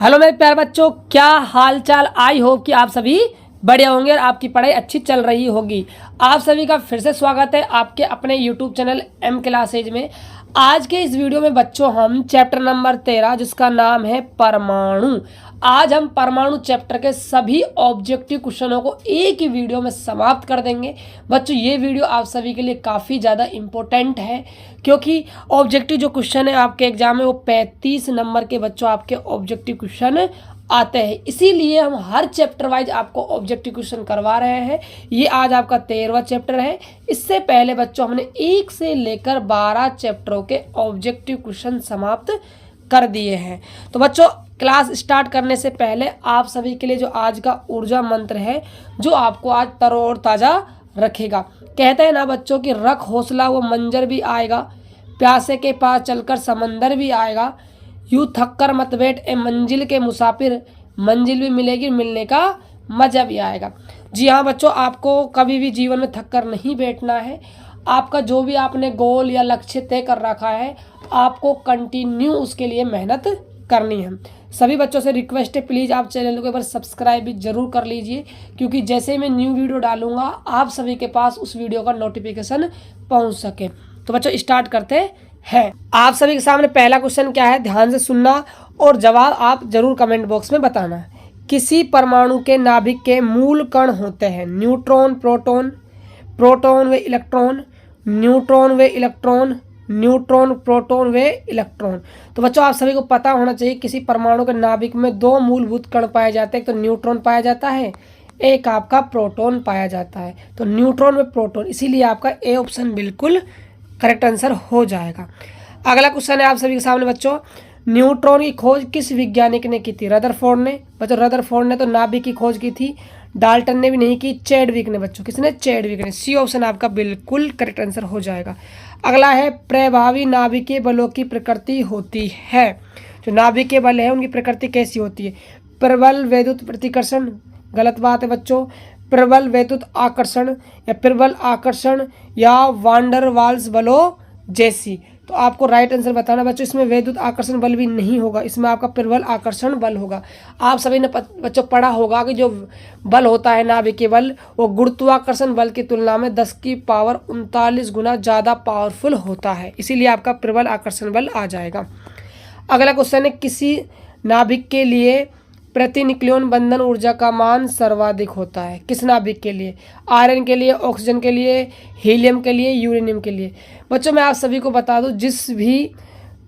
Hello मेरे प्यारे बच्चों, क्या हाल चाल। आई होप कि आप सभी बढ़िया होंगे और आपकी पढ़ाई अच्छी चल रही होगी। आप सभी का फिर से स्वागत है आपके अपने यूट्यूब चैनल एम क्लासेज में। आज के इस वीडियो में बच्चों हम चैप्टर नंबर 13 जिसका नाम है परमाणु। आज हम परमाणु चैप्टर के सभी ऑब्जेक्टिव क्वेश्चनों को एक ही वीडियो में समाप्त कर देंगे। बच्चों ये वीडियो आप सभी के लिए काफ़ी ज़्यादा इम्पोर्टेंट है, क्योंकि ऑब्जेक्टिव जो क्वेश्चन है आपके एग्जाम में वो 35 नंबर के बच्चों आपके ऑब्जेक्टिव क्वेश्चन आते हैं। इसीलिए हम हर चैप्टर वाइज आपको ऑब्जेक्टिव क्वेश्चन करवा रहे हैं। ये आज आपका 13वां चैप्टर है। इससे पहले बच्चों हमने 1 से लेकर 12 चैप्टरों के ऑब्जेक्टिव क्वेश्चन समाप्त कर दिए हैं। तो बच्चों क्लास स्टार्ट करने से पहले आप सभी के लिए जो आज का ऊर्जा मंत्र है जो आपको आज तरोताज़ा रखेगा। कहते हैं ना बच्चों कि रख हौसला वो मंजर भी आएगा, प्यासे के पास चलकर समंदर भी आएगा, यूँ थक कर मत बैठ ए मंजिल के मुसाफिर, मंजिल भी मिलेगी, मिलने का मजा भी आएगा। जी हाँ बच्चों, आपको कभी भी जीवन में थक कर नहीं बैठना है। आपका जो भी आपने गोल या लक्ष्य तय कर रखा है आपको कंटिन्यू उसके लिए मेहनत करनी है। सभी बच्चों से रिक्वेस्ट है, प्लीज़ आप चैनल को एक बार सब्सक्राइब भी ज़रूर कर लीजिए, क्योंकि जैसे मैं न्यू वीडियो डालूंगा आप सभी के पास उस वीडियो का नोटिफिकेशन पहुंच सके। तो बच्चों स्टार्ट करते हैं। आप सभी के सामने पहला क्वेश्चन क्या है, ध्यान से सुनना और जवाब आप जरूर कमेंट बॉक्स में बताना। किसी परमाणु के नाभिक के मूल कण होते हैं न्यूट्रॉन, प्रोटॉन, प्रोटॉन व इलेक्ट्रॉन, न्यूट्रॉन व इलेक्ट्रॉन, न्यूट्रॉन, प्रोटॉन व इलेक्ट्रॉन। तो बच्चों आप सभी को पता होना चाहिए किसी परमाणु के नाभिक में 2 मूलभूत कण पाए जाते हैं। एक तो न्यूट्रॉन पाया जाता है, एक आपका प्रोटॉन पाया जाता है। तो न्यूट्रॉन व प्रोटॉन, इसीलिए आपका ए ऑप्शन बिल्कुल करेक्ट आंसर हो जाएगा। अगला क्वेश्चन है आप सभी के सामने बच्चों, न्यूट्रॉन की खोज किस वैज्ञानिक ने की थी? रदरफोर्ड ने। बच्चों रदरफोर्ड ने तो नाभिक की खोज की थी। डाल्टन ने भी नहीं की, चैडविक ने। बच्चों किसने? चैडविक ने। सी ऑप्शन आपका बिल्कुल करेक्ट आंसर हो जाएगा। अगला है प्रभावी नाभिकीय बलों की प्रकृति होती है। जो नाभिकीय बल है उनकी प्रकृति कैसी होती है? प्रबल वैद्युत प्रतिकर्षण, गलत बात है बच्चों। प्रबल वैद्युत आकर्षण या प्रबल आकर्षण या वांडर वाल्स बलों जैसी। तो आपको राइट आंसर बताना बच्चों। इसमें वैद्युत आकर्षण बल भी नहीं होगा, इसमें आपका प्रबल आकर्षण बल होगा। आप सभी ने बच्चों पढ़ा होगा कि जो बल होता है नाभिकीय बल वो गुरुत्वाकर्षण बल की तुलना में 10 की पावर 39 गुना ज़्यादा पावरफुल होता है, इसीलिए आपका प्रबल आकर्षण बल आ जाएगा। अगला क्वेश्चन है, किसी नाभिक के लिए प्रति न्यूक्लियन बंधन ऊर्जा का मान सर्वाधिक होता है? किस नाभिक के लिए? आयरन के लिए, ऑक्सीजन के लिए, हीलियम के लिए, यूरेनियम के लिए। बच्चों मैं आप सभी को बता दूं, जिस भी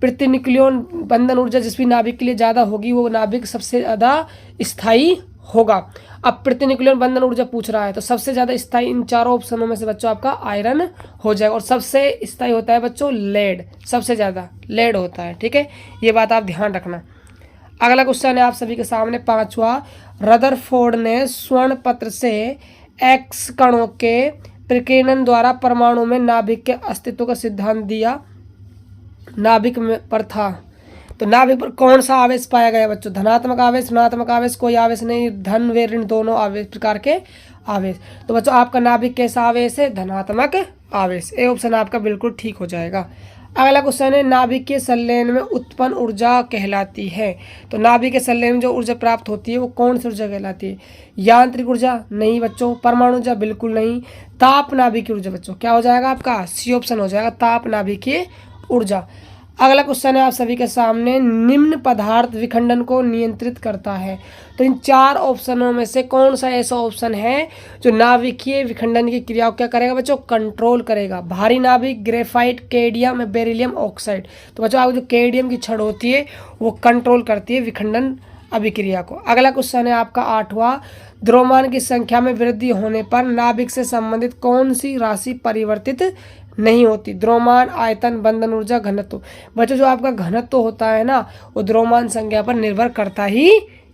प्रति न्यूक्लियन बंधन ऊर्जा जिस भी नाभिक के लिए ज़्यादा होगी वो नाभिक सबसे ज़्यादा स्थायी होगा। अब प्रति न्यूक्लियन बंधन ऊर्जा पूछ रहा है तो सबसे ज़्यादा स्थायी इन चारों ऑप्शनों में से बच्चों आपका आयरन हो जाएगा। और सबसे स्थायी होता है बच्चों लेड, सबसे ज़्यादा लेड होता है। ठीक है, ये बात आप ध्यान रखना। अगला क्वेश्चन है आप सभी के सामने 5वां, रदरफोर्ड ने स्वर्ण पत्र से एक्स कणों के प्रकीर्णन द्वारा परमाणु में नाभिक के अस्तित्व का सिद्धांत दिया। नाभिक में पर था तो नाभिक पर कौन सा आवेश पाया गया बच्चों? धनात्मक आवेश, ऋणात्मक आवेश, कोई आवेश नहीं, धन व ऋण दोनों आवेश प्रकार के आवेश। तो बच्चों आपका नाभिक कैसा आवेश है? धनात्मक आवेश। ए ऑप्शन आपका बिल्कुल ठीक हो जाएगा। अगला क्वेश्चन है, नाभिक के संलयन में उत्पन्न ऊर्जा कहलाती है। तो नाभिक के संलयन में जो ऊर्जा प्राप्त होती है वो कौन सी ऊर्जा कहलाती है? यांत्रिक ऊर्जा? नहीं बच्चों। परमाणु ऊर्जा? बिल्कुल नहीं। ताप नाभिकीय ऊर्जा। बच्चों क्या हो जाएगा आपका? सी ऑप्शन हो जाएगा, ताप नाभिकीय ऊर्जा। अगला क्वेश्चन है आप सभी के सामने, निम्न पदार्थ विखंडन को नियंत्रित करता है। तो इन 4 ऑप्शनों में से कौन सा ऐसा ऑप्शन है जो नाभिकीय विखंडन की क्रिया को क्या करेगा बच्चों? कंट्रोल करेगा। भारी नाभिक, ग्रेफाइट, केडियम, बेरिलियम ऑक्साइड। तो बच्चों आपको जो केडियम की छड़ होती है वो कंट्रोल करती है विखंडन अभिक्रिया को। अगला क्वेश्चन है आपका 8वां, द्रव्यमान की संख्या में वृद्धि होने पर नाभिक से संबंधित कौन सी राशि परिवर्तित नहीं होती? द्रव्यमान, आयतन, बंधन ऊर्जा, घनत्व। बच्चों जो आपका घनत्व होता है ना वो द्रव्यमान संख्या पर निर्भर करता ही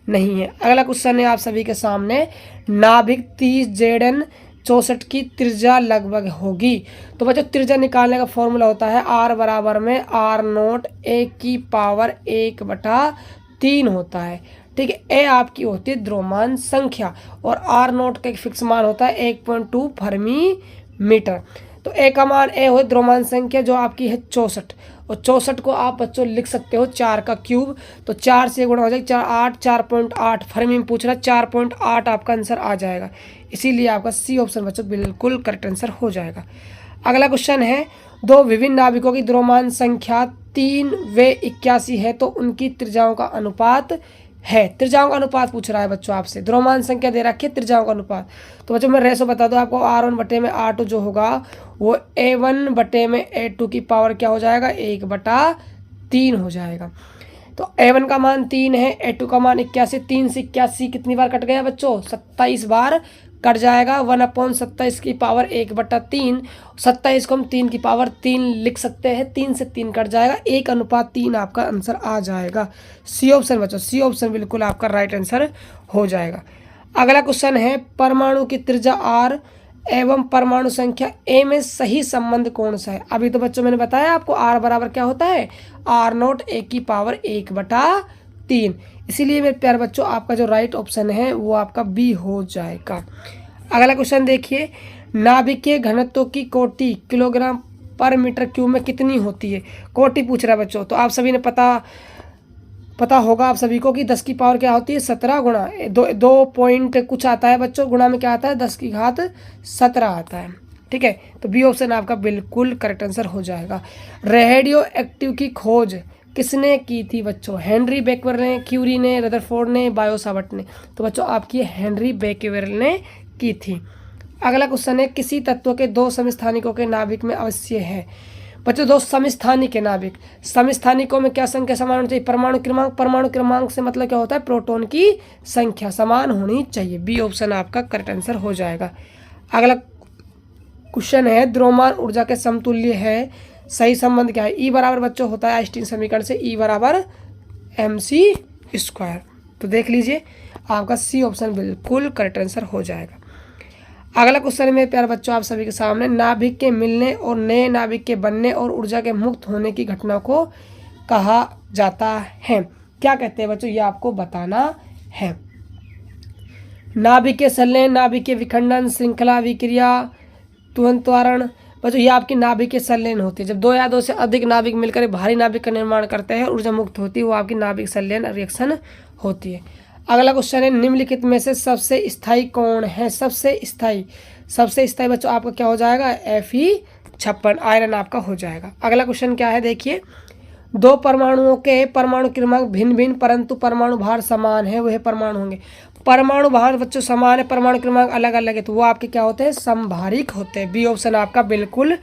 नहीं है। अगला क्वेश्चन है आप सभी के सामने, नाभिक 30 Zn 64 की त्रिज्या लगभग होगी। तो बच्चों त्रिज्या निकालने का फॉर्मूला होता है R बराबर में R0 1 की पावर 1/3 होता है। ठीक है, ए आपकी होती है द्रव्यमान संख्या और R0 का एक फिक्स मान होता है 1.2 फर्मी मीटर। तो ए का मान ए हो द्रव्यमान संख्या जो आपकी है 64 और 64 को आप बच्चों लिख सकते हो 4 का क्यूब, तो 4 से गुणा हो जाएगा 4 8 4.8। फर्मी में पूछ रहा है 4.8 आपका आंसर आ जाएगा, इसीलिए आपका सी ऑप्शन बच्चों बिल्कुल करेक्ट आंसर हो जाएगा। अगला क्वेश्चन है, दो विभिन्न नाभिकों की द्रव्यमान संख्या 3 व 81 है तो उनकी त्रिज्याओं का अनुपात है। त्रिज्याओं का अनुपात पूछ रहा है बच्चों आपसे, द्रव्यमान संख्या दे रखी है, त्रिज्याओं का अनुपात। तो बच्चों मैं रेशो बता दूं आपको, R1 बटे में R2 जो होगा वो A1 बटे में A2 की पावर क्या हो जाएगा, 1/3 हो जाएगा। तो A1 का मान 3 है, A2 का मान 81। 3 से 81 कितनी बार कट गया बच्चों, 27 बार कट जाएगा। 1/27 की पावर 1/3, 27 को हम 3 की पावर 3 लिख सकते हैं, 3 से 3 कट जाएगा, 1/3 आपका आंसर आ जाएगा। सी ऑप्शन बच्चों, सी ऑप्शन बिल्कुल आपका राइट आंसर हो जाएगा। अगला क्वेश्चन है, परमाणु की त्रिज्या R एवं परमाणु संख्या A में सही संबंध कौन सा है। अभी तो बच्चों मैंने बताया आपको R बराबर क्या होता है, R0 A की पावर 1/3, इसीलिए मेरे प्यारे बच्चों आपका जो राइट ऑप्शन है वो आपका बी हो जाएगा। अगला क्वेश्चन देखिए, नाभिकीय घनत्व की कोटि किलोग्राम पर मीटर क्यूब में कितनी होती है। कोटि पूछ रहा है बच्चों, तो आप सभी ने पता होगा आप सभी को कि 10 की पावर क्या होती है, 17 गुणा 2 पॉइंट कुछ आता है बच्चों, गुणा में क्या आता है 10 की घात 17 आता है। ठीक है, तो बी ऑप्शन आपका बिल्कुल करेक्ट आंसर हो जाएगा। रेडियो एक्टिव की खोज किसने की थी बच्चों, हेनरी बेकवेल ने, क्यूरी ने, रदरफोर्ड ने, बायो-सावर्ट ने। तो बच्चों आपकी हेनरी बेकवेल ने की थी। अगला क्वेश्चन है, किसी तत्व के 2 समस्थानिकों के नाभिक में अवश्य है। बच्चों 2 समस्थानिक के नाभिक, समस्थानिकों में क्या संख्या समान होनी चाहिए, परमाणु क्रमांक। परमाणु क्रमांक से मतलब क्या होता है, प्रोटॉन की संख्या समान होनी चाहिए। बी ऑप्शन आपका करेक्ट आंसर हो जाएगा। अगला क्वेश्चन है, द्रव्यमान ऊर्जा के समतुल्य है, सही संबंध क्या है। ई बराबर बच्चों होता है आइंस्टीन समीकरण से, ई बराबर mc²। तो देख लीजिए आपका सी ऑप्शन बिल्कुल करेक्ट आंसर हो जाएगा। अगला क्वेश्चन में प्यारे बच्चों आप सभी के सामने, नाभिक के मिलने और नए नाभिक के बनने और ऊर्जा के मुक्त होने की घटना को कहा जाता है। क्या कहते हैं बच्चों, ये आपको बताना है। नाभिक के संलयन, नाभिक के विखंडन, श्रृंखला विक्रिया, तुरंतवारण। बच्चों ये आपकी नाभिक के संलयन होती है, जब 2 या 2 से अधिक नाभिक मिलकर भारी नाभिक का निर्माण करते हैं, ऊर्जा मुक्त होती है, वो आपकी नाभिक संलयन रिएक्शन होती है। अगला क्वेश्चन है, निम्नलिखित में से सबसे स्थायी कौन है। सबसे स्थायी बच्चों आपका क्या हो जाएगा, Fe56 आयरन आपका हो जाएगा। अगला क्वेश्चन क्या है देखिए, 2 परमाणुओं के परमाणु क्रमांक भिन्न भिन्न परंतु परमाणु भार समान है, वह परमाणु होंगे। परमाणु भार बच्चों समान है, परमाणु क्रमांक अलग अलग है, तो वो आपके क्या होते हैं, समभारिक होते हैं। बी ऑप्शन आपका बिल्कुल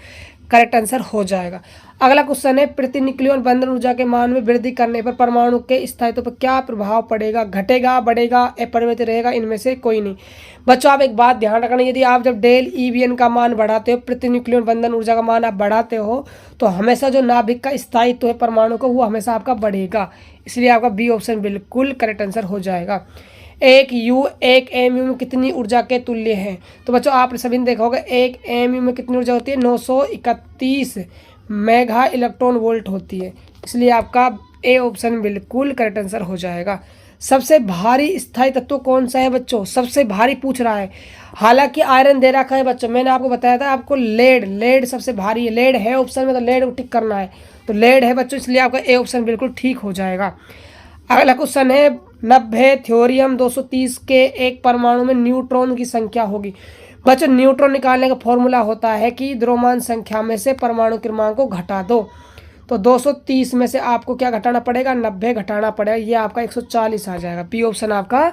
करेक्ट आंसर हो जाएगा। अगला क्वेश्चन है, प्रतिन्यूक्लियन बंधन ऊर्जा के मान में वृद्धि करने पर परमाणु के स्थायित्व पर क्या प्रभाव पड़ेगा, घटेगा, बढ़ेगा, अपरिवर्तित रहेगा, इनमें से कोई नहीं। बच्चों आप एक बात ध्यान रखना, यदि आप जब डेल EBN का मान बढ़ाते हो, प्रतिन्यूक्लियन बंधन ऊर्जा का मान आप बढ़ाते हो, तो हमेशा जो नाभिक का स्थायित्व है परमाणु को, वो हमेशा आपका बढ़ेगा, इसलिए आपका बी ऑप्शन बिल्कुल करेक्ट आंसर हो जाएगा। 1 U 1 mu में कितनी ऊर्जा के तुल्य है। तो बच्चों आप सभी ने देखा होगा 1 mu में कितनी ऊर्जा होती है, 931 मेगा इलेक्ट्रॉन वोल्ट होती है, इसलिए आपका ए ऑप्शन बिल्कुल करेक्ट आंसर हो जाएगा। सबसे भारी स्थायी तत्व कौन सा है बच्चों, सबसे भारी पूछ रहा है। हालांकि आयरन दे रखा है बच्चों, मैंने आपको बताया था आपको लेड सबसे भारी है, लेड है ऑप्शन में, तो लेड को टिक करना है, तो लेड है बच्चों, इसलिए आपका ए ऑप्शन बिल्कुल ठीक हो जाएगा। अगला क्वेश्चन है, 90 थ्योरियम 230 के एक परमाणु में न्यूट्रॉन की संख्या होगी। बच्चों न्यूट्रॉन निकालने का फॉर्मूला होता है कि द्रव्यमान संख्या में से परमाणु क्रमांक को घटा दो, तो 230 में से आपको क्या घटाना पड़ेगा, 90 घटाना पड़ेगा, ये आपका 140 आ जाएगा। पी ऑप्शन आपका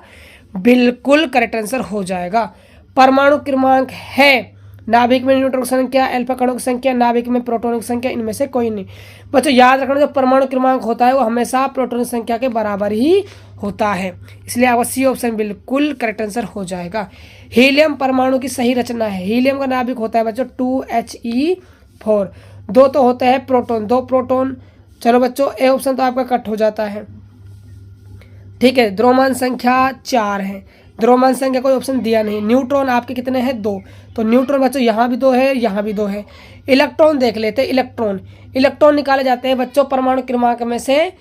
बिल्कुल करेक्ट आंसर हो जाएगा। परमाणु क्रमांक है, नाभिक में न्यूट्रॉन की संख्या, अल्फा कणों की संख्या, नाभिक में प्रोटॉन की संख्या, इनमें से कोई नहीं। बच्चों याद रखना, जो परमाणु क्रमांक होता है वो हमेशा प्रोटॉन की संख्या के बराबर ही होता है, इसलिए आपका सी ऑप्शन बिल्कुल करेक्ट आंसर हो जाएगा। हीलियम परमाणु की सही रचना है। हीलियम का नाभिक होता है बच्चों 2He4, 2 तो होते हैं प्रोटॉन, 2 प्रोटॉन। चलो बच्चों ए ऑप्शन तो आपका कट हो जाता है, ठीक है। द्रव्यमान संख्या 4 है, द्रव्यमान संख्या कोई ऑप्शन दिया नहीं। न्यूट्रॉन आपके कितने हैं, 2, तो न्यूट्रॉन बच्चों यहाँ भी 2 है, यहाँ भी 2 है। इलेक्ट्रॉन देख लेते हैं, इलेक्ट्रॉन निकाले जाते हैं बच्चों परमाणु क्रमांक में से,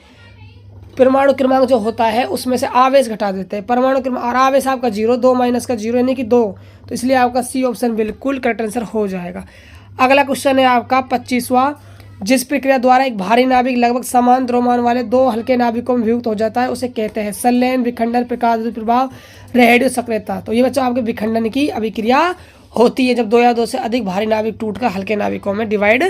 परमाणु क्रमांक जो होता है उसमें से आवेश घटा देते हैं। परमाणु क्रमांक और आवेश आपका 0, 2 माइनस का 0 यानी कि 2, तो इसलिए आपका सी ऑप्शन बिल्कुल करेक्ट आंसर हो जाएगा। अगला क्वेश्चन है आपका 25वां, जिस प्रक्रिया द्वारा एक भारी नाभिक लगभग समान द्रव्यमान वाले दो हल्के नाभिकों में विभक्त हो जाता है उसे कहते हैं संलयन, विखंडन, प्रकाश प्रभाव, रेडियो सक्रियता। तो ये बच्चों आपके विखंडन की अभिक्रिया होती है जब दो या दो से अधिक भारी नाभिक टूटकर हल्के नाभिकों में डिवाइड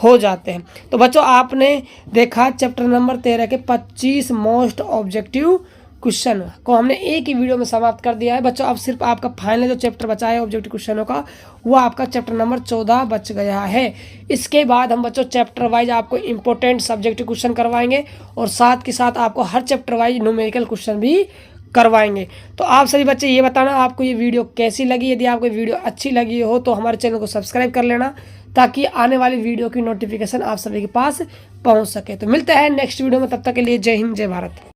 हो जाते हैं। तो बच्चों आपने देखा चैप्टर नंबर 13 के 25 मोस्ट ऑब्जेक्टिव क्वेश्चन को हमने एक ही वीडियो में समाप्त कर दिया है। बच्चों अब सिर्फ आपका फाइनल जो चैप्टर बचा है ऑब्जेक्टिव क्वेश्चनों का वो आपका चैप्टर नंबर 14 बच गया है। इसके बाद हम बच्चों चैप्टर वाइज आपको इंपॉर्टेंट सब्जेक्टिव क्वेश्चन करवाएंगे और साथ के साथ आपको हर चैप्टर वाइज न्यूमेरिकल क्वेश्चन भी करवाएंगे। तो आप सभी बच्चे ये बताना आपको ये वीडियो कैसी लगी। यदि आपको वीडियो अच्छी लगी हो तो हमारे चैनल को सब्सक्राइब कर लेना ताकि आने वाली वीडियो की नोटिफिकेशन आप सभी के पास पहुंच सके। तो मिलते हैं नेक्स्ट वीडियो में, तब तक के लिए जय हिंद जय भारत।